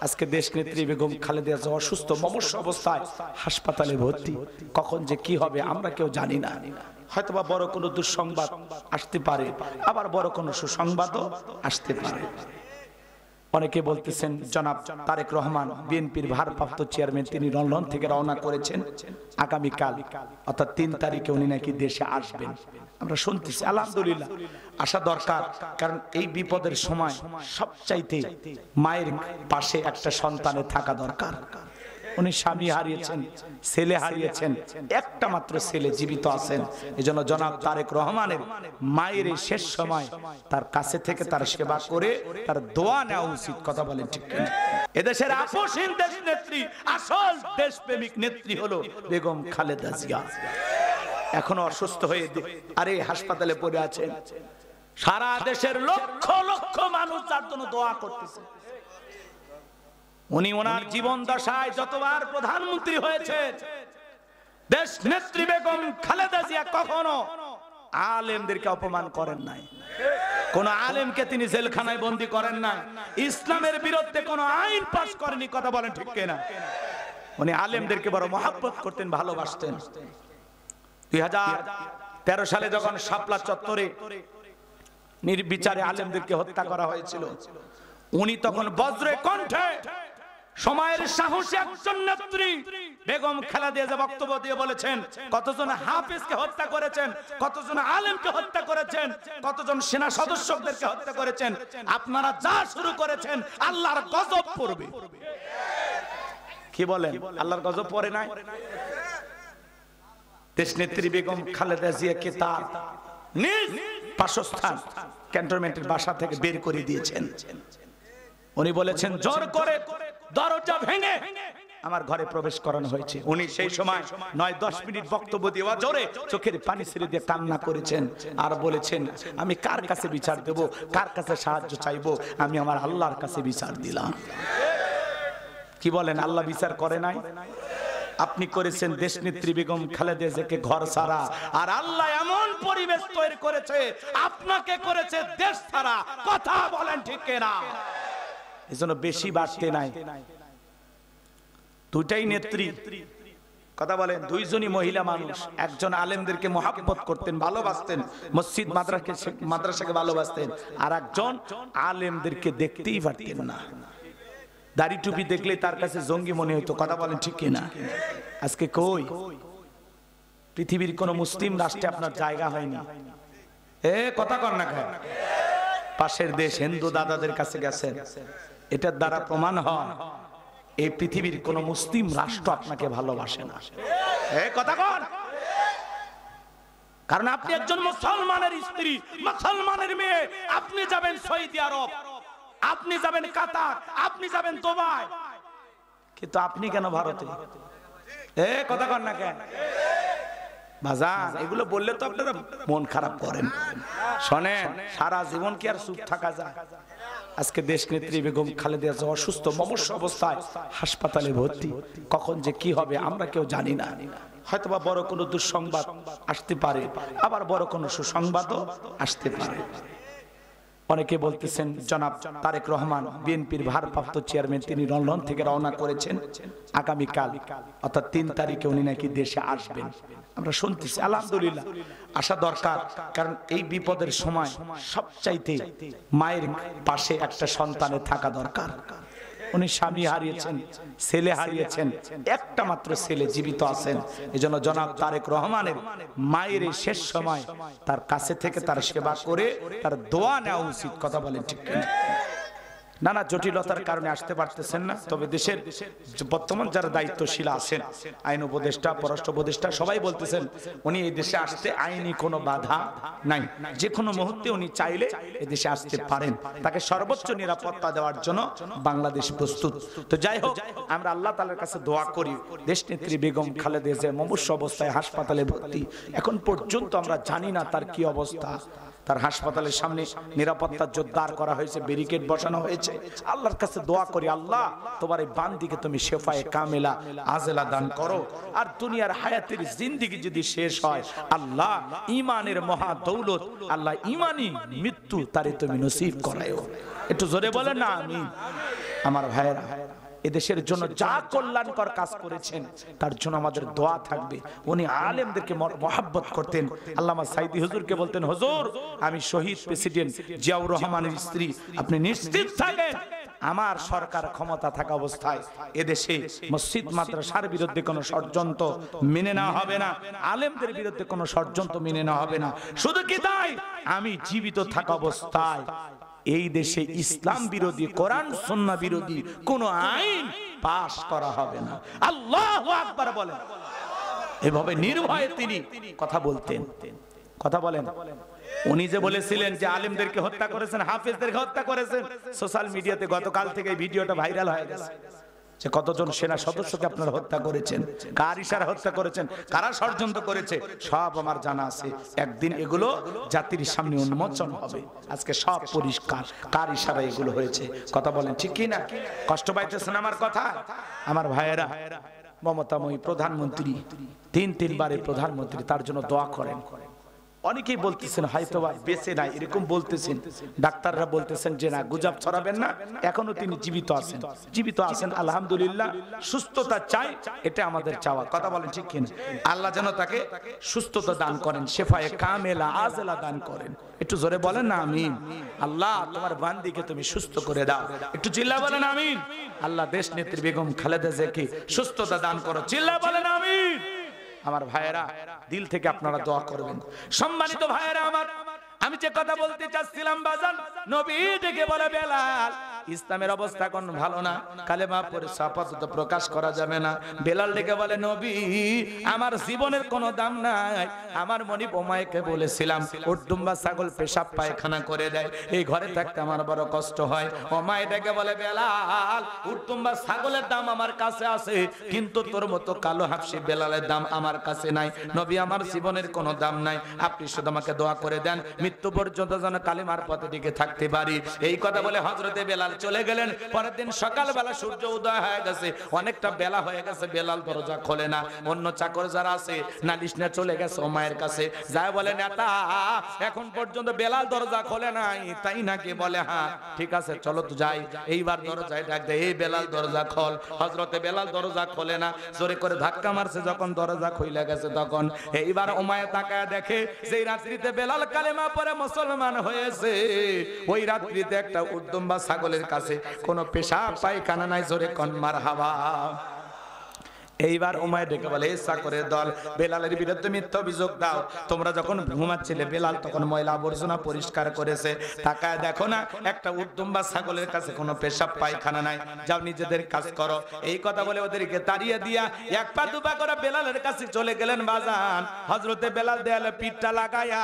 আজকে দেশ নেত্রী বেগম খালেদা জিয়া অসুস্থ মমস্য অবস্থায় হাসপাতালে ভর্তি। কখন যে কি হবে আমরা কেউ জানি না। হয়তোবা বড় কোনো দুঃসংবাদ আসতে পারে, আবার বড় কোনো সুসংবাদও আসতে পারে। অনেকে বলতেছেন জনাব তারেক রহমান বিএনপির ভারপ্রাপ্ত চেয়ারম্যান, তিনি লন্ডন থেকে রওনা করেছেন। আগামীকাল অর্থাৎ 3 তারিখে উনি নাকি দেশে আসবেন। আমরা শুনতেছি, আলহামদুলিল্লাহ, আসা দরকার। কারণ এই বিপদের সময় সবচাইতে মায়ের পাশে একটা সন্তানের থাকা দরকার। উনি স্বামী হারিয়েছেন, ছেলে হারিয়েছেন, একটা মাত্র ছেলে জীবিত আছেন। এজন্য জনাব তারেক রহমানের মায়ের এই শেষ সময় তার কাছে থেকে তার সেবা করে তার দোয়া নেওয়া উচিত। কথা বলেন ঠিক কিনা? এদেশের আপসহীন দেশ নেত্রী, আসল দেশপ্রেমিক নেত্রী হলো বেগম খালেদা জিয়া। এখনো অসুস্থ হয়ে আরে হাসপাতালে পড়ে আছেন। সারা দেশের লক্ষ লক্ষ মানুষ তার জন্য দোয়া করতেছে। উনি ওনার জীবন দশায় যতবার প্রধানমন্ত্রী হয়েছেন, দেশ নেত্রী বেগম খালেদা জিয়া কখনো আলেমদেরকে অপমান করেন নাই, কোন আলেমকে তিনি জেলখানায় বন্দী করেন নাই, ইসলামের বিরুদ্ধে কোনো আইন পাস করেনি। কথা বলেন ঠিক কিনা? উনি আলেমদেরকে বড় মহব্বত করতেন, ভালোবাসতেন। 2013 সালে যখন শাপলা চত্বরে নির্বিচারে আলেমদেরকে হত্যা করা হয়েছিল, উনি তখন বজ্রে কণ্ঠে সময়ের সাহসী একজন নেত্রী বেগম খালেদা জিয়া বক্তব্য দিয়ে বলেছেন, কতজন হাফেজকে হত্যা করেছেন, কতজন আলেমকে হত্যা করেছেন, কতজন সেনা সদস্যদেরকে হত্যা করেছেন। আপনারা যা শুরু করেছেন আল্লাহর গজব পড়বে। কি বলেন? আল্লাহর গজব পড়ে নাই? দেশনেত্রী বেগম খালেদা জিয়াকে তার নিজ বাসস্থান ক্যান্টনমেন্টের বাসা থেকে বের করে দিয়েছেন। উনি বলেছেন, জোর করে দরজা ভেঙে আমার ঘরে প্রবেশ করানো হয়েছে। উনি সেই সময় 9-10 মিনিট বক্তব্য দিয়ে জোরে চোখের পানি ছেড়ে দিয়ে কান্না করেছেন আর বলেছেন, আমি কার কাছে বিচার দেব, কার কাছে সাহায্য চাইবো? আমি আমার আল্লাহর কাছে বিচার দিলাম। কি বলেন? আল্লাহ বিচার করে নাই? আপনি করেছেন দেশনেত্রী বেগম খালেদা জিয়াকে ঘর ছাড়া, আর আল্লাহ এমন পরিবেশ তৈরি করেছে আপনাকে করেছে দেশ ছাড়া। কথা বলেন ঠিক কিনা? এজন্য বেশি বাড়তে নাই। দুটাই নেত্রী, কথা বলেন, দুইজনই মহিলা মানুষ। একজন আলেমদেরকে মহব্বত করতেন, ভালোবাসতেন, মসজিদ মাদ্রাসাকে ভালোবাসতেন, আর একজন আলেমদেরকে দেখতেই পারতেন না। দাড়ি টুপি দেখলে তার কাছে জঙ্গি মনে হইতো। কথা বলেন ঠিক কিনা? আজকে কই পৃথিবীর কোন মুসলিম রাষ্ট্রে আপনার জায়গা হয়নি। কথা কর না খায়। পাশের দেশ হিন্দু দাদাদের কাছে গেছেন, এটার দ্বারা প্রমাণ হয় এই পৃথিবীর কোন মুসলিম রাষ্ট্র আপনাকে ভালোবাসে না। কথা কর। কারণ আপনি একজন মুসলমানের স্ত্রী, মুসলমানের মেয়ে। আপনি যাবেন সৌদি আরব, আপনি যাবেন কাতার, আপনি যাবেন দুবাই, কিন্তু আপনি কেন ভারতে? কথা কর না কেন? বাজান, এগুলো বললে তো আপনারা মন খারাপ করেন। শোনেন, সারা জীবন কি আর চুপ থাকা যায়? আজকে দেশ নেত্রী বেগম খালেদা জিয়া অসুস্থ মমস্য অবস্থায় হাসপাতালে ভর্তি। কখন যে কি হবে আমরা কেউ জানি না। হয়তোবা বড় কোনো দুঃসংবাদ আসতে পারে, আবার বড় কোনো সুসংবাদও আসতে পারে। অনেকে বলতেছেন জনাব তারেক রহমান বিএনপির ভারপ্রাপ্ত চেয়ারম্যান, তিনি লন্ডন থেকে রওনা করেছেন। আগামীকাল অর্থাৎ 3 তারিখে উনি নাকি দেশে আসবেন। আমরা শুনতেছি, আলহামদুলিল্লাহ, আসা দরকার। কারণ এই বিপদের সময় সবচাইতে মায়ের পাশে একটা সন্তানের থাকা দরকার। উনি স্বামী হারিয়েছেন, ছেলে হারিয়েছেন, একটা মাত্র ছেলে জীবিত আছেন। এজন্য জনাব তারেক রহমানের মায়ের এই শেষ সময় তার কাছে থেকে তার সেবা করে তার দোয়া নেওয়া উচিত। কথা বলেন ঠিক কিনা? নানা জটিলতার কারণে আসতে পারতেছেন না। তবে দেশের বর্তমান যারা দায়িত্বশীল আছেন, আইন উপদেষ্টা, পররাষ্ট্র উপদেষ্টা, সবাই বলতেছেন উনি এই দেশে আসতে আইনি কোনো বাধা নাই, যে কোনো মুহূর্তে উনি চাইলে এই দেশে আসতে পারেন। তাকে সর্বোচ্চ নিরাপত্তা দেওয়ার জন্য বাংলাদেশ প্রস্তুত। তো যাই হোক, আমরা আল্লাহ তাআলার কাছে দোয়া করি। দেশনেত্রী বেগম খালেদা জিয়া মুমূর্ষু অবস্থায় হাসপাতালে ভর্তি। এখন পর্যন্ত আমরা জানি না তার কি অবস্থা। তার হাসপাতালের সামনে নিরাপত্তা জোরদার করা হয়েছে, ব্যারিকেড বসানো হয়েছে। আল্লাহর কাছে দোয়া করি, আল্লাহ তোমার এই বান্দিকে তুমি শেফায়ে কামেলা আজেলা দান করো। আর দুনিয়ার হায়াতের জিন্দেগি যদি শেষ হয়, আল্লাহ ঈমানের মহা দৌলত, আল্লাহ ঈমানি মৃত্যু তারে তুমি নসিব করায়ো। একটু জোরে বলেন না আমিন। আমার ভাইয়েরা, এদেশের জন্য যা কল্যাণকর কাজ করেছেন তার জন্য আমাদের দোয়া থাকবে। উনি আলেমদেরকে মহব্বত করতেন। আল্লামা সাইদি হুজুরকে বলতেন, হুজুর আমি শহীদ প্রেসিডেন্ট জিয়াউর রহমানের স্ত্রী, আপনি নিশ্চিত থাকেন আমার সরকার ক্ষমতা থাকা অবস্থায় এদেশে মসজিদ মাদ্রাসার বিরুদ্ধে কোনো ষড়যন্ত্র মেনে নেওয়া হবে না, আলেমদের বিরুদ্ধে কোনো ষড়যন্ত্র মেনে নেওয়া হবে না। শুধু কি তাই, আমি জীবিত থাকা অবস্থায় এই দেশে ইসলাম বিরোধী, কোরআন সুন্নাহ বিরোধী কোন আইন পাশ করা হবে না। আল্লাহু আকবার বলেন। এভাবে নির্ভয়ে তিনি কথা বলতেন। কথা বলেন। উনি যে বলেছিলেন যে আলেমদেরকে হত্যা করেছেন, হাফেজদেরকে হত্যা করেছেন, সোশ্যাল মিডিয়াতে গতকাল থেকে এই ভিডিওটা ভাইরাল হয়ে গেছে যে কতজন সেনা সদস্যকে আপনারা হত্যা করেছেন, কার ইশারা হত্যা করেছেন, কারা ষড়যন্ত্র করেছে, সব আমার জানা আছে। একদিন এগুলো জাতির সামনে উন্মোচন হবে। আজকে সব পরিষ্কার কার ইশারা এগুলো হয়েছে। কথা বলেন ঠিক কি না? কষ্ট পাইতেছেন আমার কথা? আমার ভাইয়েরা, মমতাময়ী প্রধানমন্ত্রী, তিনবারের প্রধানমন্ত্রী, তার জন্য দোয়া করেন। অনেকেই বলতেছেন হয়তোবা বেঁচে নাই, এরকম বলতেছেন, ডাক্তাররা বলতেছেন যে না, গুজব ছড়াবেন না, এখনো তিনি জীবিত আছেন। জীবিত আছেন আলহামদুলিল্লাহ, সুস্থতা চাই, এটা আমাদের চাওয়া। কথা বলেন ঠিক কিনা? আল্লাহ যেন তাকে সুস্থতা দান করেন, শেফায়ে কামেলা আজেলা দান করেন। একটু জোরে বলেন না আমিন। আল্লাহ তোমার বান্দিকে তুমি সুস্থ করে দাও, একটু চিল্লা বলেন আমিন। আল্লাহ দেশ নেত্রী বেগম খালেদা জিয়াকে সুস্থতা দান করো, চিল্লা বলেন আমিন। আমার ভাইয়েরা, দিল থেকে আপনারা দোয়া করবেন। সম্মানিত ভাইয়েরা আমার, আমি যে কথা বলতে চাচ্ছিলাম বাজান, নবী ডেকে বলে বেলাল, ইসলামের অবস্থা কোন ভালো না, কালেমা পড়ে আপাতত প্রকাশ করা যাবে না। বেলাল ডেকে বলে, নবী আমার জীবনের কোনো দাম নাই, আমার মনি বোমাইকে বলেছিলাম উটডুম্বা ছাগল পেশাব পায়খানা করে দেয়, এই ঘরে থাকতে আমার বড় কষ্ট হয়। ওমাই ডেকে বলে, বেলাল উটডুম্বা ছাগলের দাম আমার কাছে আছে, কিন্তু তোর মতো কালো হাফসি বেলালের দাম আমার কাছে নাই। নবী আমার জীবনের কোনো দাম নাই, আপনি শুধু আমাকে দোয়া করে দেন মৃত্যু পর্যন্ত যেন কালিমার পথে দিকে থাকতে পারি। এই কথা বলে হযরতে বেলাল চলে গেলেন। পরের দিন সকালবেলা সূর্য উদয় হয়ে গেছে, অনেকটা বেলা হয়ে গেছে, বেলাল দরজা খোলে না। অন্য চাকর যারা আছে নালিশ নিয়ে চলে গেছে ওমায়ের কাছে, যায় বলে, নেতা এখন পর্যন্ত বেলাল দরজা খোলে নাই, তাই নাকি? বলে হ্যাঁ। ঠিক আছে চলো তো যাই। এইবার দরজায় ডাক দেয়, এই বেলাল দরজা খোল। হযরতে বেলাল দরজা খোলে না, জোরে করে ধাক্কা মারছে, যখন দরজা খুলে গেছে তখন এইবার ওমায়ে তাকায় দেখে যে রাত্রিতে বেলাল কালেমা পড়ে মুসলমান হয়েছে, ওই রাত্রিতে একটা উটদুম্বা ছাগলের কাছে কোনো পেশাব পায়খানা নাই। জোরে কোন মারহাবা। এইবার উমায় ডেকে বলে, চাকরের দল, বেলালের বিরুদ্ধে মিথ্যা অভিযোগ দাও। তোমরা যখন ঘুমাচ্ছিলে বেলাল তখন ময়লা আবর্জনা পরিষ্কার করেছে, তাকায় দেখো না একটা উটদুম্বা ছাগলের কাছে কোনো পেশাব পায়খানা নাই, যাও নিজেদের কাজ করো। এই কথা বলে ওদেরকে তাড়িয়ে দিয়া এক পা দুপা করে বেলালের কাছে চলে গেলেন বাজান। হযরতে বেলাল দেয়ালে পিঠটা লাগায়া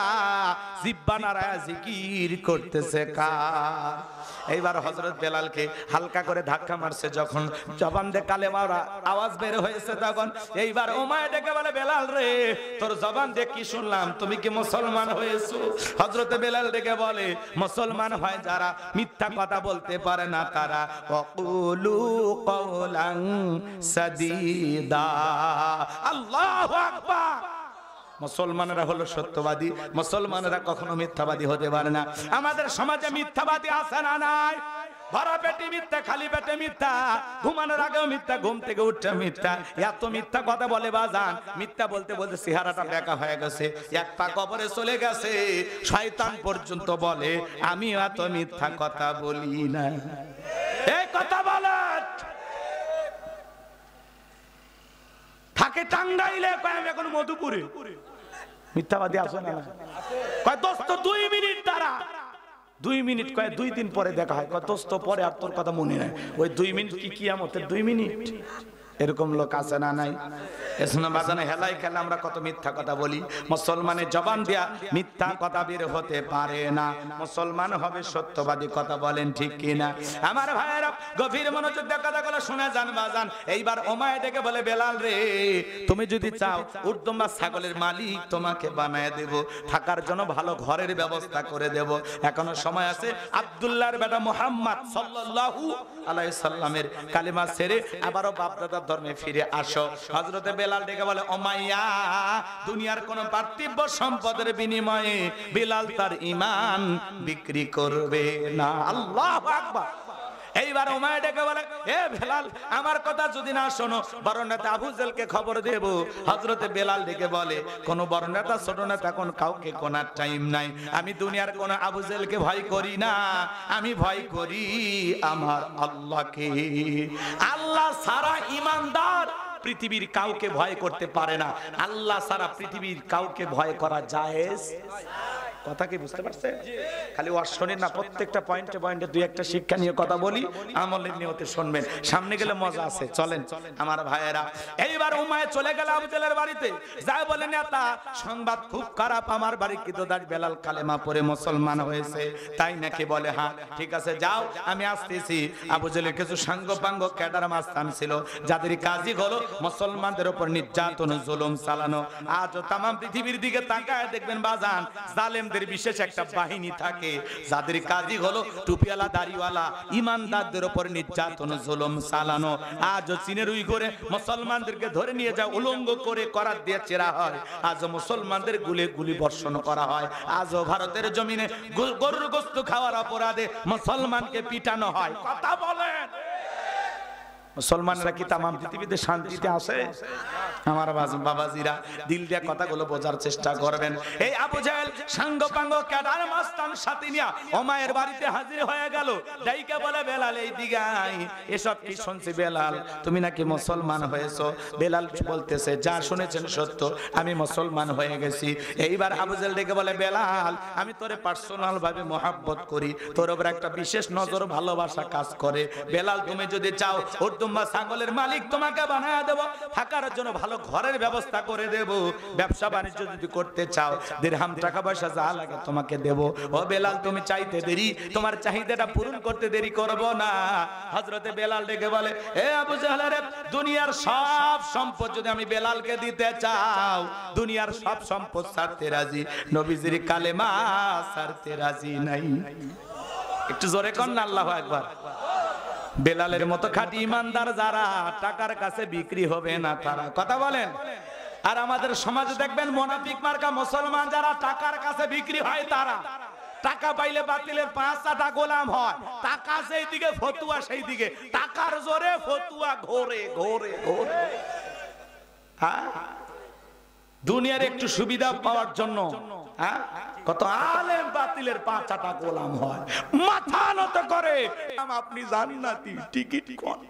জিহ্বা নাড়ায়া জিকির করতেছে কার। এইবার হযরত বেলালকে হালকা করে ধাক্কা মারছে, যখন জবান দিয়ে কালেমার আওয়াজ বের হয়েছে তখন এইবার ওমায় ডেকে বলে, বেলাল রে তোর জবান দিয়ে কি শুনলাম, তুমি কি মুসলমান হয়েছো? হযরতে বেলাল ডেকে বলে, মুসলমান হয় যারা মিথ্যা কথা বলতে পারে না তারা। ওয়াকুলু কওলান সাদীদা। আল্লাহু আকবার। মুসলমানরা হলো সত্যবাদী, মুসলমানরা কখনো মিথ্যাবাদী হতে পারে না। আমাদের সমাজে মিথ্যাবাদী আছে না নাই? ভরা পেটে মিথ্যা, খালি পেটে মিথ্যা, ঘুমানোর আগেও মিথ্যা, ঘুম থেকে উঠে মিথ্যা, এত মিথ্যা কথা বলে বাজান। মিথ্যা বলতে বলতে চেহারাটা বেঁকা হয়ে গেছে, এক পা কবরে চলে গেছে। শয়তান পর্যন্ত বলে আমি এত মিথ্যা কথা বলি না। এই কথা বলে থাকে টাঙ্গাইলে, কয় আমি এখন মধুপুরে। মিথ্যাবাদী আছে না? কয় দোস্ত 2 মিনিট দাঁড়া, 2 মিনিট, কয় 2 দিন পরে দেখা হয়, কয় দোস্ত পরে আর তোর কথা মনে নাই। ওই 2 মিনিট কি কিয়ামতের 2 মিনিট? এরকম লোক আছে না নাই? এসনা বাজানে হেলাই খেলা আমরা কত মিথ্যা কথা বলি। মুসলমানের জবান দিয়া মিথ্যা কথা বের হতে পারে না। মুসলমান হবে সত্যবাদী, কথা বলেন ঠিক কিনা? আমার ভাইয়েরা গভীর মনোযোগ দিয়ে কথাগুলো শুনে যান বাজান। এইবার ওমায় ডেকে বলে, বেলাল রে তুমি যদি চাও উটদুম্বা ছাগলের মালিক তোমাকে বানায় দেব, থাকার জন্য ভালো ঘরের ব্যবস্থা করে দেব। এখনো সময় আছে। আব্দুল্লাহর বেটা মুহাম্মদ সাল্লাল্লাহু আলাইহি সাল্লামের কালেমা ছেড়ে আবারও বাপদাদার ধর্মে ফিরে আসো। হযরতে বেলাল ডেকে বলে, ওমাইয়া দুনিয়ার কোন পার্থিব সম্পদের বিনিময়ে বেলাল তার ঈমান বিক্রি করবে না। আল্লাহু আকবার। এইবার উমাইয়া ডেকে বলে, এ বেলাল, আমার কথা যদি না শোনো, বড় নেতা আবু জেহেলকে খবর দেব। হযরতে বেলাল ডেকে বলে, কোন বড় নেতা ছোট নেতা কোন কাউকে কোনার টাইম নাই। আমি দুনিয়ার কোন আবু জেহেলকে ভয় করি না, আমি ভয় করি আমার আল্লাহকে। আল্লাহ ছাড়া ঈমানদার পৃথিবীর কাউকে ভয় করতে পারে না। আল্লাহ ছাড়া পৃথিবীর কাউকে ভয় করা জায়েজ। কথা কি বুঝতে পারছেন? খালি ওয়াজ শোনেন না, প্রত্যেকটা পয়েন্টে পয়েন্টে দুই একটা শিক্ষা নিয়ে কথা বলি, আমলের নিয়তে শুনবেন। সামনে গেলে মজা আছে, চলেন আমার ভাইয়েরা। এইবার উমাইয়া চলে গেল আবু জেহেলের বাড়িতে, যায় বলেন, নেতা সংবাদ খুব খারাপ, আমার বাড়ির কিতদার বেলাল কালেমা পড়ে মুসলমান হয়েছে। তাই নাকি? বলে হ্যাঁ, ঠিক আছে যাও, আমি আসতেছি। আবু জেহেলের কিছু সাঙ্গপাঙ্গ ক্যাডার মাস্তান ছিল, যাদের কাজই হলো মুসলমানদের উপর নির্যাতন জুলুম চালানো। আজও তাম পৃথিবীর দিকে তাকায় দেখবেন বাজান, জালেমদের বিশেষ একটা বাহিনী থাকে, যাদের কাজই হলো টুপিওয়ালা দাড়িওয়ালা ইমানদারদের উপর নির্যাতন জুলুম চালানো। আজও চীনের উইঘুরে মুসলমানদেরকে ধরে নিয়ে যায়, উলঙ্গ করে করাত দিয়ে চেরা হয়। আজও মুসলমানদের গুলি গুলি বর্ষণ করা হয়। আজও ভারতের জমিনে গরুর গোশত খাওয়ার অপরাধে মুসলমানকে পিটানো হয়। কথা বলেন, মুসলমানরা কি তাম পৃথিবীতে শান্তিতে আছে? আমার বাবাজিরা দিল দিয়ে কথাগুলো বোঝার চেষ্টা করবেন। এই আবু জেহেল সাঙ্গপাঙ্গ ক্যাডার মাস্তান সাথে নিয়া উমাইয়ার বাড়িতে হাজির হয়ে গেল। ডাইকা বলে, বেলাল এই দিকে আয়। এসব কি শুনছি বেলাল, তুমি নাকি মুসলমান হয়েছো? বেলাল বলতেছে, যা শুনেছেন সত্য, আমি মুসলমান হয়ে গেছি। এইবার আবু জেহেল ডেকে বলে, বেলাল আমি তোরে পার্সোনাল ভাবে মহব্বত করি, তোর উপর একটা বিশেষ নজর ভালোবাসা কাজ করে। বেলাল তুমি যদি চাও ছাগলের মালিক তোমাকে বানায় দেব, থাকার জন্য ভালো ঘরের ব্যবস্থা করে দেব, ব্যবসা বাণিজ্য যদি করতে চাও দিরহাম টাকা পয়সা যা লাগে তোমাকে দেব। ও বেলাল তুমি চাইতে দেরি, তোমার চাহিদাটা পূরণ করতে দেরি করব না। হযরতে বেলাল ডেকে বলে, এ আবু জেহেল, দুনিয়ার সব সম্পদ যদি আমি বেলালকে দিতে চাও, দুনিয়ার সব সম্পদ ছাড়তে রাজি, নবীজির কালেমা ছাড়তে রাজি নাই। একটু জোরে কর না আল্লাহু আকবার। বেলালের মতো খাঁটি ইমানদার যারা, টাকার কাছে বিক্রি হবে না তারা। কথা বলেন। আর আমাদের সমাজে দেখবেন মুনাফিক মার্কা মুসলমান যারা টাকার কাছে বিক্রি হয়, তারা টাকা পাইলে বাতিলের পাঁচটা গোলাম হয়। টাকা সেই দিকে, ফতুয়া সেই দিকে, টাকার জোরে ফতুয়া ঘোরে ঘোরে ঘোরে। হ্যাঁ, দুনিয়ার একটু সুবিধা পাওয়ার জন্য কত আলেম বাতিলের পাঁচটা গোলাম হয়, মাথা নত করে আপনি জান্নাতি টিকিট কম।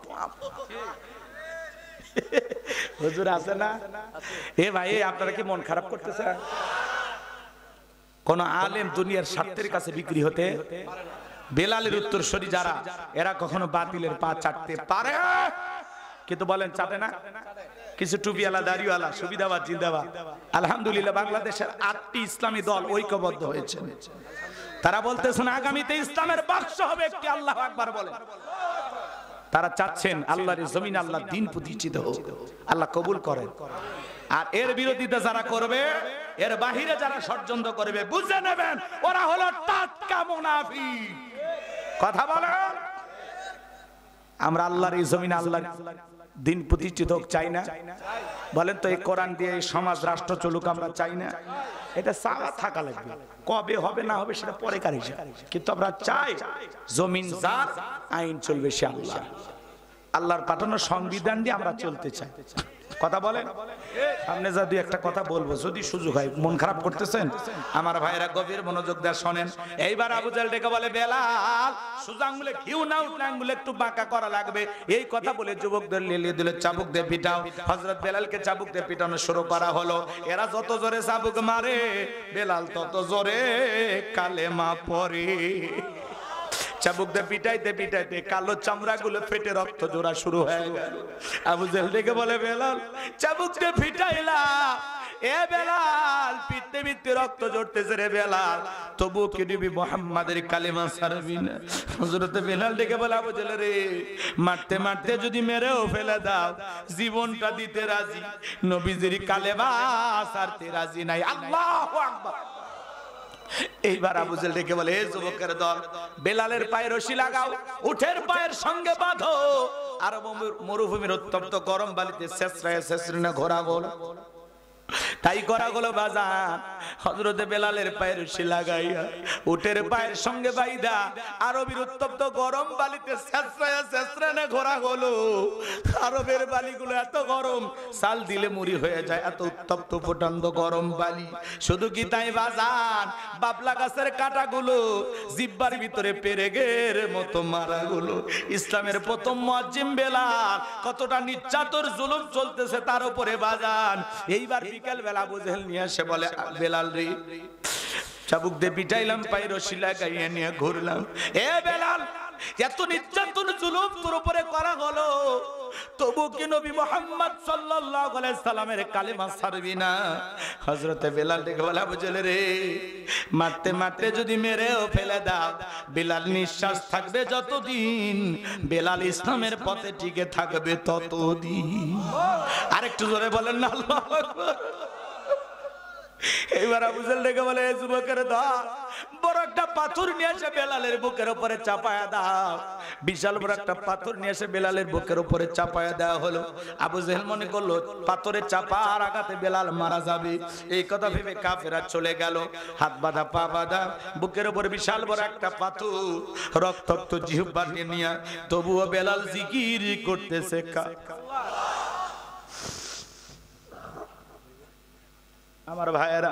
হুজুর আছে না? এ ভাই, আপনারা কি মন খারাপ করতেছেন? কোন আলেম দুনিয়ার স্বার্থের কাছে বিক্রি হতে? বেলালের উত্তরসূরি যারা, এরা কখনো বাতিলের পা চাটতে পারে? কিন্তু বলেন চাটে না? কিছু টুপিওয়ালা দাড়িওয়ালা সুবিধাবাদ জিন্দাবাদ। আলহামদুলিল্লাহ, বাংলাদেশের 8টি ইসলামী দল ঐক্যবদ্ধ হয়েছে। তারা বলতেছেন আগামীতে ইসলামের বাক্স হবে একটি। আল্লাহু আকবার বলেন। তারা চাচ্ছেন আল্লাহর জমিন আল্লাহ দিন প্রতিষ্ঠিত হোক, আল্লাহ কবুল করেন। আর এর বিরোধিতা যারা করবে, এর বাহিরে যারা ষড়যন্ত্র করবে, বুঝে নেবেন ওরা হলো টাটকা মুনাফিক। কথা বলেন। আমরা আল্লাহর এই জমিন আল্লাহর দিন প্রতিষ্ঠিত হোক চাই না? বলেন তো, এই কোরআন দিয়ে সমাজ রাষ্ট্র চলুক আমরা চাই না? এটা চাওয়া থাকা লাগবে, কবে হবে না হবে সেটা পরে কার হিসাব। কিন্তু আমরা চাই জমিন যার, আইন চলবে সে আল্লাহ। আল্লাহর পাঠানো সংবিধান দিয়ে আমরা চলতে চাই। কথা বলেন। সামনে যা দুই একটা কথা বলবো, যদি সুযোগ হয়। মন খারাপ করতেছেন আমার ভাইরা, গভীর মনোযোগ দিয়ে শোনেন। এইবার আবু জেহেল ডেকে বলে, বেলাল সোজা আঙ্গুলে ঘিউ না উঠলে আঙ্গুলে একটু বাঁকা করা লাগবে। এই কথা বলে যুবকদের লেলিয়ে দিলে, চাবুক দিয়ে পিটাও। হযরত বেলালকে চাবুক দিয়ে পিটানো শুরু করা হলো। এরা যত জোরে চাবুক মারে, বেলাল তত জোরে কালেমা পড়ে। চাবুক দিয়ে পিটাইতে পিটাইতে কালো চামড়া গুলো ফেটে রক্ত জোড়া শুরু হয়ে গেল। আবু জেহেল ডেকে বলে, বেলাল চাবুক দিয়ে পিটাইলা, এ বেলাল পিটতে পিটতে রক্ত ঝরতেছে রে বেলাল, তবু কি নবী মুহাম্মাদের কালেমা ছাড়বি না? হযরত বেলাল ডেকে বলে, আবু জেহেল রে, মারতে মারতে যদি মেরেও ফেলে দাও, জীবনটা দিতে রাজি, নবীজির কালেমা ছাড়তে রাজি নাই। আল্লাহু আকবার। এইবার আবু জেহেল ডেকে বলে, হে যুবকের দল, বেলালের পায়ে রশি লাগাও, উঠের পায়ের সঙ্গে বাঁধো, আর মরুভূমির উত্তপ্ত গরম বালিতে শেষরায় শেষরিনা ঘোরা বল। তাই করা হলো বাজান, হযরতে বেলালের পায়ের রশি লাগাইয়া উটের পায়ের সঙ্গে বাইদা আরবের উত্তপ্ত গরম বালিতে ছেঁচড়ানে ঘোরা হলো। আরবের বালিগুলো এত গরম, সাল দিলে মুড়ি হয়ে যায়, এত উত্তপ্ত ফুটান্ত গরম বালি। শুধু কি তাই বাজান, বাবলা গাছের কাঁটাগুলো জিহ্বার ভিতরে পেরেকের মতো মারা গুলো। ইসলামের প্রথম মুয়াজ্জিন বেলাল, কতটা নির্যাতন জুলুম চলতেছে তার উপরে বাজান। এইবার বিকেল বেলা বুঝেল নিয়ে আসে, বলে বেলাল রে, চাবুক দিয়ে পিটাইলাম, পায়ে রশি লাগাইয়া নিয়ে ঘুরলাম। এ বেলাল, এত নির্যাতন জুলুম তোর উপরে করা হলো, তবু কি নবী মুহাম্মদ সাল্লাল্লাহু আলাইহি সাল্লামের কালেমা ছাড়বি না? হযরতে বেলাল দেখে বলে, বুঝলে রে, মারতে মারতে যদি মেরেও ফেলে দাও, বেলাল নিঃশ্বাস থাকবে যতদিন, বেলাল ইসলামের পথে টিকে থাকবে ততদিন। আরেকটু জোরে বলেন না আল্লাহু আকবার। এইবার আবু জেহেল ডেকে বলে, যুবকের দল, বড় একটা পাথর নিয়ে এসে বেলালের বুকের উপরে চাপায়া দাও। বিশাল বড় একটা পাথর নিয়ে এসে বেলালের বুকের উপরে চাপায়া দেওয়া হলো। আবু জেহেল মনে করলো পাথরে চাপার আঘাতে বেলাল মারা যাবে। এই কথা ভেবে কাফেররা চলে গেল, হাত বাঁধা পা বাঁধা, বুকের উপরে বিশাল বড় একটা পাথর, রক্তাক্ত জিহ্বা নিয়ে, তবুও বেলাল জিকির করতেছে। আমার ভাইয়েরা,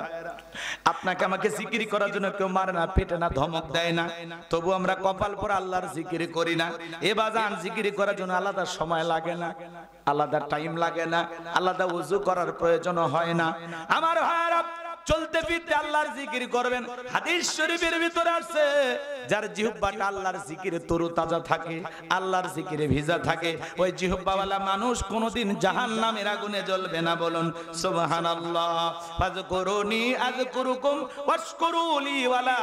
আপনাকে আমাকে জিকির করার জন্য কেউ মারে না, পেটে না, ধমক দেয় না, তবু আমরা কপাল পরে আল্লাহর জিকির করি না। এ বাজান, জিকির করার জন্য আলাদা সময় লাগে না, আলাদা টাইম লাগে না, আলাদা ওযু করার প্রয়োজন হয় না। আমার ভাইয়েরা, চলতে ফিরতে আল্লাহর জিকির করবেন। হাদিস শরীফের ভিতরে আছে, যার জিহ্বাটা আল্লাহর জিকিরে তরুতাজা থাকে, আল্লাহর জিকিরে ভিজা থাকে, ওই জিহ্বাওয়ালা মানুষ কোনোদিন জাহান্নামের আগুনে জ্বলবে না। বলুন সুবহানাল্লাহ। ফাযকুরুনি আযকুরুকুম ওয়াশকুরুলি ওয়ালা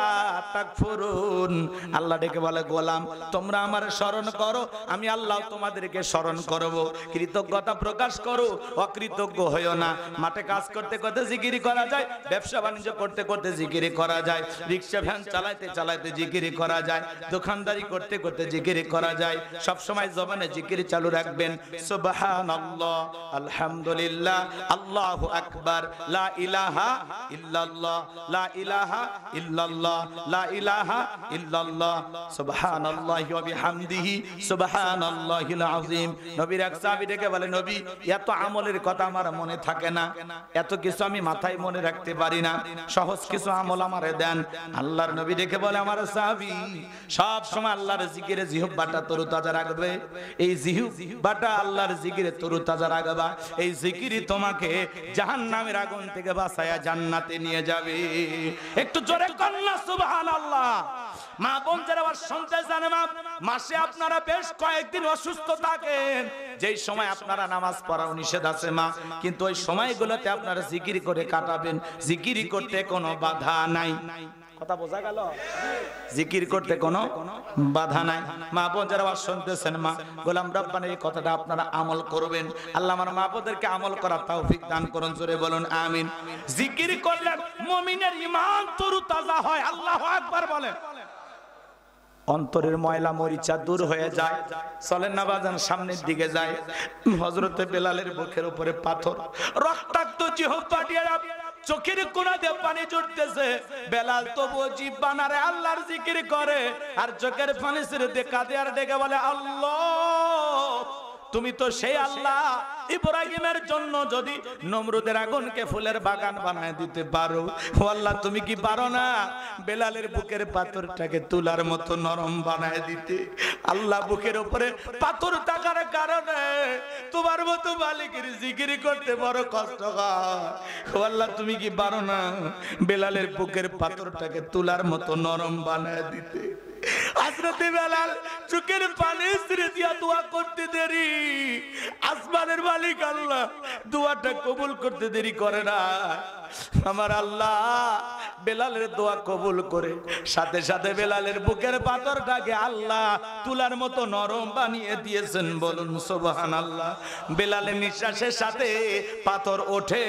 তাকফুরুন। আল্লাহ ডেকে বলে, গোলাম তোমরা আমার স্মরণ করো, আমি আল্লাহ তোমাদেরকে স্মরণ করব। কৃতজ্ঞতা প্রকাশ করো, অকৃতজ্ঞ হইও না। মাঠে কাজ করতে করতে জিকির করা যায়, ব্যবসা বাণিজ্য করতে করতে জিকির করা যায়, রিকশা ভ্যান চালাতে চালাতে জিকির করা যায়, দোকানদারি করতে করতে জিকির করা যায়। সব সময় জবানে জিকির চালু রাখবেন। সুবহানাল্লাহ, আলহামদুলিল্লাহ, আল্লাহু আকবার, লা ইলাহা ইল্লাল্লাহ, লা ইলাহা ইল্লাল্লাহ, লা ইলাহা ইল্লাল্লাহ, সুবহানাল্লাহি ওয়া বিহামদিহি, সুবহানাল্লাহিল আযীম। নবীর এক সাহাবী ডেকে বলে, নবী, এত আমলের কথা আমার মনে থাকে না, এত কিছু আমি মাথায় মনে রাখতে পারি না, সহজ কিছু আমল আমারে দেন। আল্লাহর নবী দেখে বলে, আমার সাহাবী, সব সময় আল্লাহর জিকিরে জিহ্বাটা তরুতাজা রাখবে। এই জিহ্বাটা আল্লাহর জিকিরে তরুতাজা রাখবা, এই জিকিরই তোমাকে জাহান্নামের আগুন থেকে বাঁচায়া জান্নাতে নিয়ে যাবে। একটু জোরে কন্যা সুবহানাল্লাহ। মা বোন যারা আবার শুনতে জানে, মা, মাসে আপনারা বেশ কয়েকদিন অসুস্থ থাকেন, যেই সময় আপনারা নামাজ পড়াও নিষেধ আছে মা, কিন্তু ওই সময়গুলোতে আপনারা জিকির করে কাটাবেন। জিকির করতে কোনো বাধা নাই। কথা বোঝা গেল? জিকির করতে কোনো বাধা নাই। মা বোন যারা আবার শুনতেছেন, মা, গোলাম রব্বানির এই কথাটা আপনারা আমল করবেন। আল্লাহ আমার মা বোনদেরকে আমল করার তৌফিক দান করুন। জোরে বলুন আমিন। জিকির করলে মুমিনের ঈমান তরুতাজা হয়। আল্লাহু আকবার বলেন। অন্তরের ময়লা মরিচা দূর হয়ে যায়। চলেন না বাজান, সামনের দিকে যায়। হযরতে বেলালের বুকের উপরে পাথর, রক্তাক্ত জিহ্বা দিয়ে চোখের কোণা দিয়ে পানি ঝরতেছে। বেলাল তবুও জিহ্বা নাড়ে, আল্লাহর জিকির করে, আর চোখের পানি ছেড়ে দিয়ে কাঁদে আর ডেকে বলে, আল্লাহ, তুমি তো সেই আল্লাহ, ইব্রাহিমের জন্য যদি নমরুদের আগুনকে ফুলের বাগান বানায় দিতে পারো, ও আল্লাহ, তুমি কি পারো না বেলালের বুকের পাথরটাকে তুলার মতো নরম বানায় দিতে? আল্লাহ, বুকের উপরে পাথর থাকার কারণে তোমার মতো মালিকের জিকির করতে বড় কষ্ট হয়। ও আল্লাহ, তুমি কি পারো না বেলালের বুকের পাথরটাকে তুলার মতো নরম বানায় দিতে? হযরতে বেলাল চোখের পানি ছেড়ে দিয়া দোয়া করতে দেরি, আসমানের মালিক আল্লাহ দোয়াটা কবুল করতে দেরি করে না। আমার আল্লাহ বেলালের দোয়া কবুল করে সাথে সাথে বেলালের বুকের পাথরটাকে আল্লাহ তুলার মতো নরম বানিয়ে দিয়েছেন। বলুন সুবহানাল্লাহ। বেলালের নিঃশ্বাসের সাথে পাথর ওঠে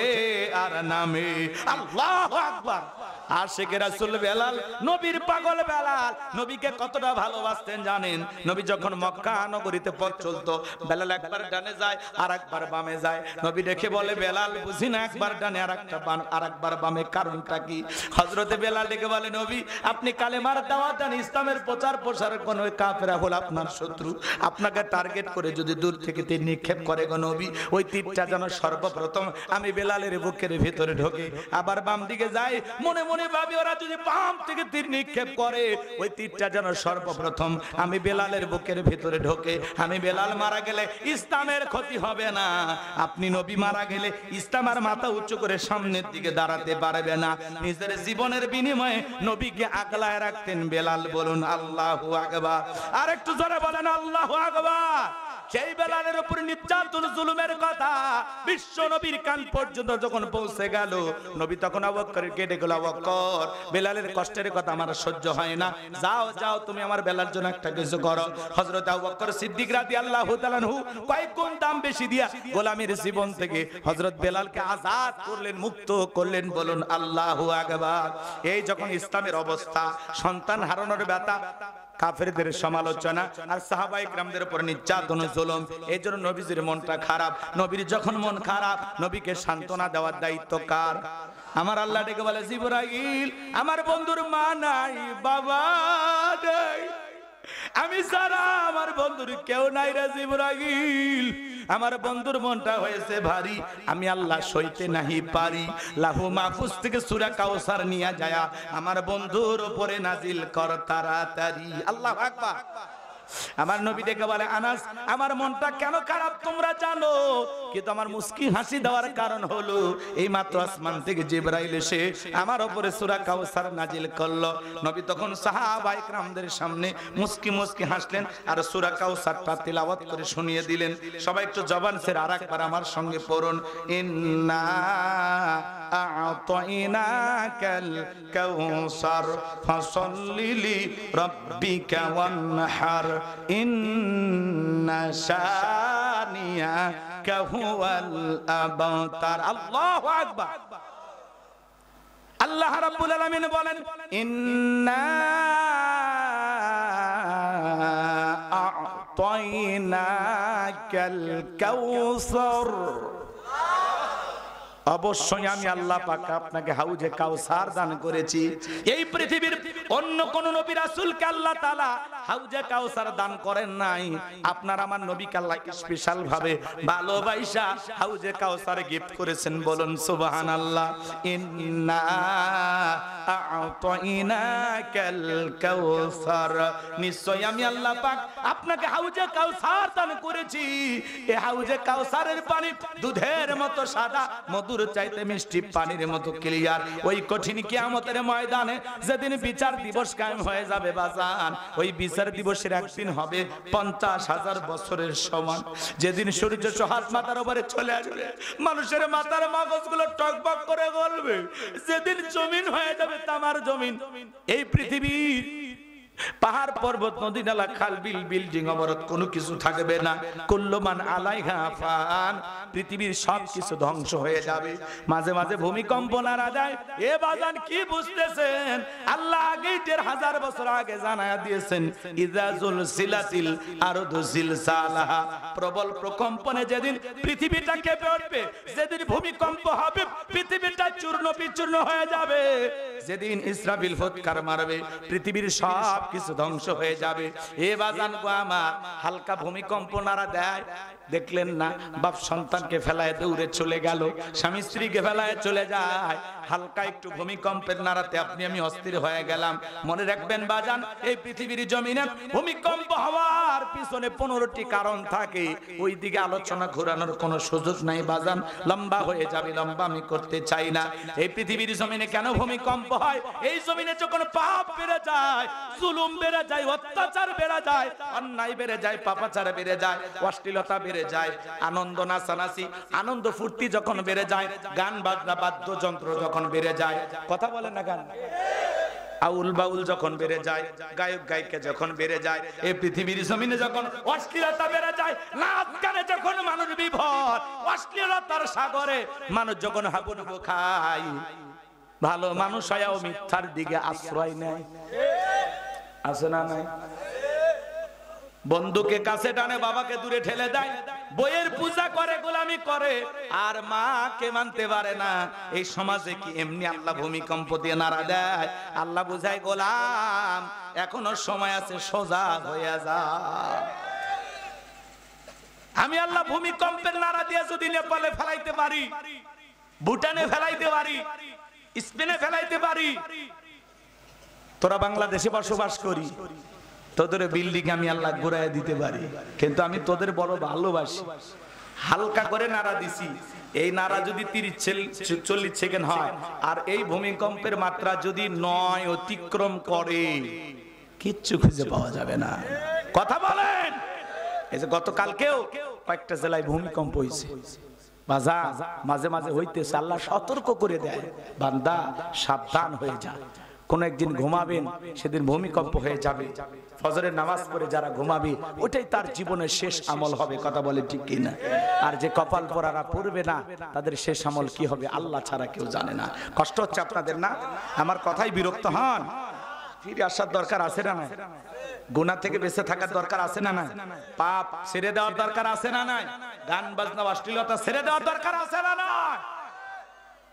আর নামে। আল্লাহু আকবার। আশিকে রাসূল বেলাল, নবীর পাগল বেলাল, নবীকে কতটা ভালোবাসতেন জানেন? নবী যখন মক্কা নগরীতে পথ চলতো, বেলাল একবার ডানে যায় আর একবার বামে যায়। নবী দেখে বলে, বেলাল বুঝি না, একবার ডানে আর একবার বামে, কারণটা কি? হযরতে বেলাল ডেকে বলে, নবী আপনি কালেমার দাওয়াত দেন, ইসলামের প্রচার প্রসারের কোন কাফেররা হলো আপনার শত্রু, আপনাকে টার্গেট করে যদি দূর থেকে তীর নিক্ষেপ করে গো নবী, ওই তীরটা যেন সর্বপ্রথম আমি বেলালের বুকের ভিতরে ঢোকে। আবার বাম দিকে যায়, মনে মনে ভাবি ওরা যদি বাম থেকে তীর নিক্ষেপ করে, ওই তীরটা যেন সর্বপ্রথম আমি বেলালের বুকের ভিতরে ঢোকে। আমি বেলাল মারা গেলে ইসলামের ক্ষতি হবে না, আপনি নবী মারা গেলে ইসলাম আর মাথা উঁচু করে সামনের দিকে দাঁড়াতে পারবে না। নিজের জীবনের বিনিময়ে নবীকে আগলায় রাখতেন বেলাল। বলুন আল্লাহু আকবার। আর একটু জোরে বলেন আল্লাহু আকবার। সেই বেলালের উপর নির্যাতন জুলুমের কথা বিশ্ব নবীর কান পর্যন্ত যখন পৌঁছে গেল, নবী তখন আবু বকর কেটে গেল, আবু বকর বেলালের কষ্টের কথা আমার সহ্য হয় না, যাও যাও তুমি আমার বেলার জন্য একটা কিছু করো। হযরত আবু বকর সিদ্দিক রাদিয়াল্লাহু তাআলা আনহু কয়েক গুণ দাম বেশি দিয়া গোলামীর জীবন থেকে হযরত বেলালকে আজাদ করলেন, মুক্ত করলেন। বলুন আল্লাহু আকবার। এই যখন ইসলামের অবস্থা, সন্তান হারানোর ব্যথা, কাফেরদের সমালোচনা আর সাহাবায়ে কেরামদের উপর নির্যাতন জুলুম, এইজন্য নবীজির মনটা খারাপ। নবীর যখন মন খারাপ, নবীকে সান্ত্বনা দেওয়ার দায়িত্ব কার? আমার আল্লাহ ডেকে বলে, জিবরাইল আমার বন্ধুর মা নাই, বাবা নাই, আমি সারা আমার বন্ধুর কেউ নাই রে জিবরাইল। আমার বন্ধুর মনটা হয়েছে ভারী, আমি আল্লাহ সইতে নাহি পারি। লাহু মাহফুজ থেকে সূরা কাউসার নিয়ে যায় আমার বন্ধুর উপরে নাজিল কর তাড়াতাড়ি। আল্লাহু আকবার। আমার নবী ডেকে বলে, আনাস আমার মনটা কেন খারাপ তোমরা জানো, কিন্তু আমার মুস্কি হাসি দেওয়ার কারণ হলো এই মাত্র আসমান থেকে জিবরাইল এসে আমার উপরে সূরা কাউসার নাজিল করলো। নবী তখন সাহাবায়ে কেরামদের সামনে মুস্কি মুস্কি হাসলেন আর সূরা কাউসারটা তিলাওয়াত করে শুনিয়ে দিলেন। সবাই একটু জবান ছেড়ে আরেকবার আমার সঙ্গে পড়ুন, ইন্না আ'তাইনাকাল কাউসার ফাসাল্লি লিরাব্বিকা ওয়ানহার ইন্না শানিয়াকা হুয়াল আবতার। আল্লাহু আকবার। আল্লাহ রাব্বুল আলামিন বলেন, ইন্না আ'তাইনাকাল কাউসার, অবশ্যই আমি আল্লাহ পাক আপনাকে হাউজে কাউসার দান করেছি। এই পৃথিবীর অন্য কোন নবী রাসূলকে আল্লাহ তাআলা হাউজে কাউসার দান করেন নাই। আপনার আমার নবীকে আল্লাহ স্পেশাল ভাবে ভালোবাসা হাউজে কাউসার গিফট করেছেন। বলুন সুবহানাল্লাহ। ইন্না আ'তাইনাকাল কাউসার, নিশ্চয় আমি আল্লাহ পাক আপনাকে হাউজে কাউসার দান করেছি। এই হাউজে কাউসারের পানি দুধের মতো সাদা, মধুর চাইতে মিষ্টি, পানির মতো ক্লিয়ার। ওই কঠিন কিয়ামতের ময়দানে যেদিন বিচার দিবস কায়েম হয়ে যাবে বাজান, ওই বিচার দিবসের একদিন হবে 50,000 বছরের সমান। যেদিন সূর্য সোহাত মাথার উপরে চলে আসবে, মানুষের মাথার মগজগুলো টকবক করে গলবে, যেদিন জমিন হয়ে যাবে তামার জমিন, এই পৃথিবীর পাহাড় পর্বত নদী নালা খাল বিল বিল্ডিং অবরোধ কোনো কিছু থাকবে না। কুল্লু মান আলাইহা ফান, পৃথিবীর সব কিছু ধ্বংস হয়ে যাবে। মাঝে মাঝে ভূমিকম্প নাড়া যায়। এ বাজান কি বুঝতেছেন? আল্লাহ আগেই 1000 বছর আগে জানায়া দিয়েছেন, ইযা জুলসিলাতিল আরদু জিলসালাহা, প্রবল প্রকম্পনে যেদিন পৃথিবীটা কেঁপে উঠবে, যেদিন ভূমিকম্প হবে, পৃথিবীটা চূর্ণ বিচূর্ণ হয়ে যাবে, যেদিন ইসরাফিল ফুৎকার মারবে, পৃথিবীর সব কিছু ধ্বংস হয়ে যাবে। এ বাজান গো আমার, হালকা ভূমিকম্প নাড়া দেয়, দেখলেন না? বাপ সন্তানকে ফেলায় দৌড়ে চলে গেল, স্বামী স্ত্রীকে ফেলায় চলে যায়, হালকা একটু ভূমিকম্পের নাড়াতে আপনি আমি অস্থির হয়ে গেলাম। মনে রাখবেন বাজান, এই পৃথিবীর জমিনে ভূমিকম্প হওয়ার পিছনে 15টি কারণ থাকে। ওই দিকে আলোচনা ঘোরানোর কোনো সুযোগ নাই বাজান, লম্বা হয়ে যাবে, লম্বা আমি করতে চাই না। এই পৃথিবীর জমিনে কেন ভূমিকম্প হয়? এই জমিনে যখন পাপ বেড়ে যায়, জুলুম বেড়ে যায়, অত্যাচার বেড়ে যায়, অন্যায় বেড়ে যায়, পাপাচার বেড়ে যায়, অশ্লীলতা বেড়ে যায়, আনন্দ নাচানাচি, আনন্দ ফুর্তি যখন বেড়ে যায়, গান বাজনা বাদ্যযন্ত্র যখন বেড়ে যায়, কথা বলে না গান, আউল বাউল যখন বেড়ে যায়, গায়ক গায়িকা যখন বেড়ে যায়, এই পৃথিবীর জমিনে যখন অশ্লীলতা বেড়ে যায়, নাচ গানে যখন মানুষ বিভোর, অশ্লীলতার সাগরে মানুষ যখন হাবুডুবু খায়, ভালো মানুষ হয়েও মিথ্যার দিকে আশ্রয় নেয়, আছে না নাই? বন্ধুকে কাছে টানে, বাবাকে দূরে ঠেলে দেয়, বইয়ের পূজা করে, গোলামি করে, আর মাকে মানতে পারে না। এই সমাজে কি এমনি আল্লাহ ভূমিকম্প দিয়ে নাড়া দেয়? আল্লাহ বুঝায় গোলাম এখনো সময় আছে, সোজা হয়ে যা। আমি আল্লাহ ভূমিকম্পের নাড়া দিয়ে যদি নেপালে ফেলাইতে পারি, ভুটানে ফেলাইতে পারি, স্পেনে ফেলাইতে পারি, তোরা বাংলাদেশে বসবাস করি, তোদের বিল্ডিং আমি আল্লাহ ঘুরাইয়া দিতে পারি, কিন্তু আমি তোদের বড় ভালোবাসি। হালকা করে নাড়া দিছি, এই নাড়া যদি 30-40 সেকেন্ড হয়, আর এই ভূমিকম্পের মাত্রা যদি 9 অতিক্রম করে, কিচ্ছু খুঁজে পাওয়া যাবে না। কথা বলেন। এই যে গতকালকেও কয়েকটা জেলায় ভূমিকম্প হয়েছে, বাজা মাঝে মাঝে হইতেছে, আল্লাহ সতর্ক করে দেয়, বান্দা সাবধান হয়ে যা। কোন একদিন ঘুমাবেন, সেদিন ভূমিকম্প হয়ে যাবে। ফজরের নামাজ পড়ে যারা ঘুমাবে, ওটাই তার জীবনের শেষ আমল হবে। কথা বলে ঠিক কিনা? আর যে কপাল পরারা পড়বে না, তাদের শেষ আমল কি হবে আল্লাহ ছাড়া কেউ জানে না। কষ্ট হচ্ছে আপনাদের না? আমার কথাই বিরক্ত হন? ফিরে আসার দরকার আছে না নাই? গুনাহ থেকে বেঁচে থাকার দরকার আছে না নাই? পাপ ছেড়ে দেওয়ার দরকার আছে না নাই? গান বাজনা অশ্লীলতা ছেড়ে দেওয়ার দরকার আছে না নাই?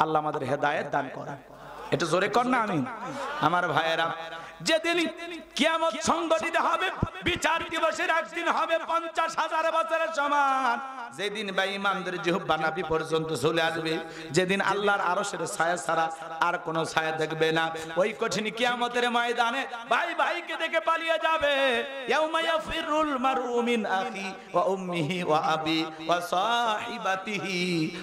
আল্লাহ আমাদের হেদায়েত দান করেন। এটা জোরে কর না আমিন। আমার ভাইয়েরা, যেদিন কিয়ামত সংগঠিত হবে, বিচার দিবসের একদিন হবে 50,000 বছরের সমান। যেদিন বেঈমানদের জিহ্বা নাভি পর্যন্ত চলে আসবে, যেদিন আল্লাহর আরশের ছায়া ছাড়া আর কোনো ছায়া দেখবে না, ওই কঠিন কিয়ামতের ময়দানে ভাই ভাইকে দেখে পালিয়ে যাবে। ইয়াউমা ইয়াফিরুল মারউ মিন আখি ওয়া উম্মিহি ওয়া আবি ওয়া সাহিবাতিহি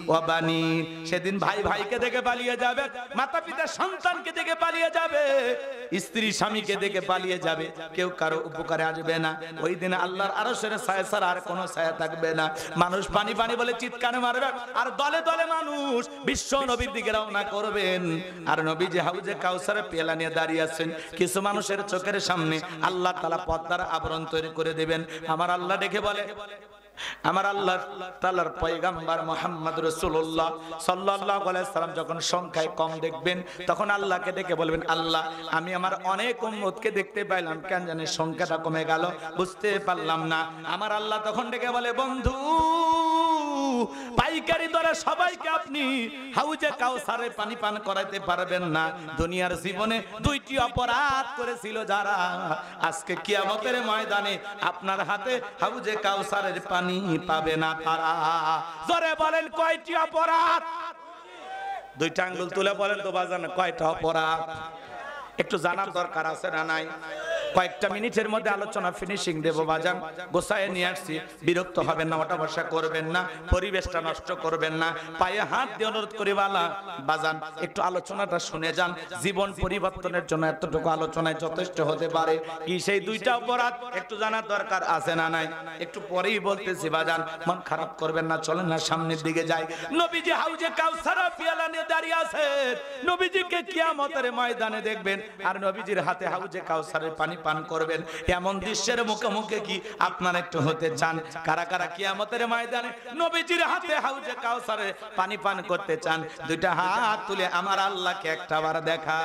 ওয়া বানি। সেদিন ভাই ভাইকে দেখে পালিয়ে যাবে, মাতা পিতা সন্তানকে দেখে পালিয়ে যাবে, স্ত্রী স্বামীকে দেখে পালিয়ে যাবে, কেউ কারো উপকারে আসবে না। ওই দিন আল্লাহর আরশের ছায়া ছাড়া আর কোনো ছায়া থাকবে না। মানুষ পানি পানি বলে চিৎকার মারবে, আর দলে দলে মানুষ বিশ্ব নবীর দিকে রওনা করবেন। আর নবীজি হাউজে কাউসারের পেয়ালা নিয়ে দাঁড়িয়ে আছেন। কিছু মানুষের চোখের সামনে আল্লাহ তাআলা পর্দার আবরণ তৈরি করে দিবেন। আমার আল্লাহ দেখে বলে, আমার আল্লাহ তাআলার পয়গম্বর মুহাম্মদ রাসূলুল্লাহ সাল্লাল্লাহু আলাইহি সাল্লাম যখন সংখ্যায় কম দেখবেন, তখন আল্লাহকে ডেকে বলবেন, আল্লাহ আমি আমার অনেক উম্মতকে দেখতে পাইলাম, কেন জানি সংখ্যাটা কমে গেল, বুঝতে পারলাম না। আমার আল্লাহ তখন ডেকে বলে, বন্ধু পাইকারি দরে সবাইকে আপনি হাউজে কাউসারে পানি পান করাইতে পারবেন না। দুনিয়ার জীবনে 2টি অপরাধ করেছিল যারা, আজকে কিয়ামতের ময়দানে আপনার হাতে হাউজে কাউসারের পানি পাবে না তারা। জোরে বলেন কয়টি অপরাধ? 2টা আঙ্গুল তুলে বলেন তো বাজান, কয়টা অপরাধ? একটু জানার দরকার আছে না নাই? কয়েকটা মিনিটের মধ্যে আলোচনা ফিনিশিং দেব বাজান, গোছায় নিয়ে আসছি। বিরক্ত হবেন না, ওটা বসা করবেন না, পরিবেশটা নষ্ট করবেন না। পায়ে হাত দিয়ে অনুরোধ করি বাজান একটু আলোচনাটা শুনে যান। জীবন পরিবর্তনের জন্য এতটুকু আলোচনায় যথেষ্ট হতে পারে। কি সেই 2টা অপরাধ একটু জানার দরকার আছে না নাই? একটু পরেই বলতেছি বাজান, মন খারাপ করবেন না, চলেন না সামনের দিকে যাই। নবীজি হাউজে কাউসার পেয়ালা নিয়ে দাঁড়িয়ে আছেন। নবীজিকে কিয়ামতের ময়দানে দেখবেন, আর নবীজির হাতে হাউজে কাউসারের পানি পান করবেন। এমন দৃশ্যের মুখোমুখি কি আপনারা একটু হতে চান? কারা কারা কিয়ামতের ময়দানে নবীজির হাতে হাউজে কাউসারে পানি পান করতে চান? 2টা হাত তুলে আমার আল্লাহকে একটাবার দেখা।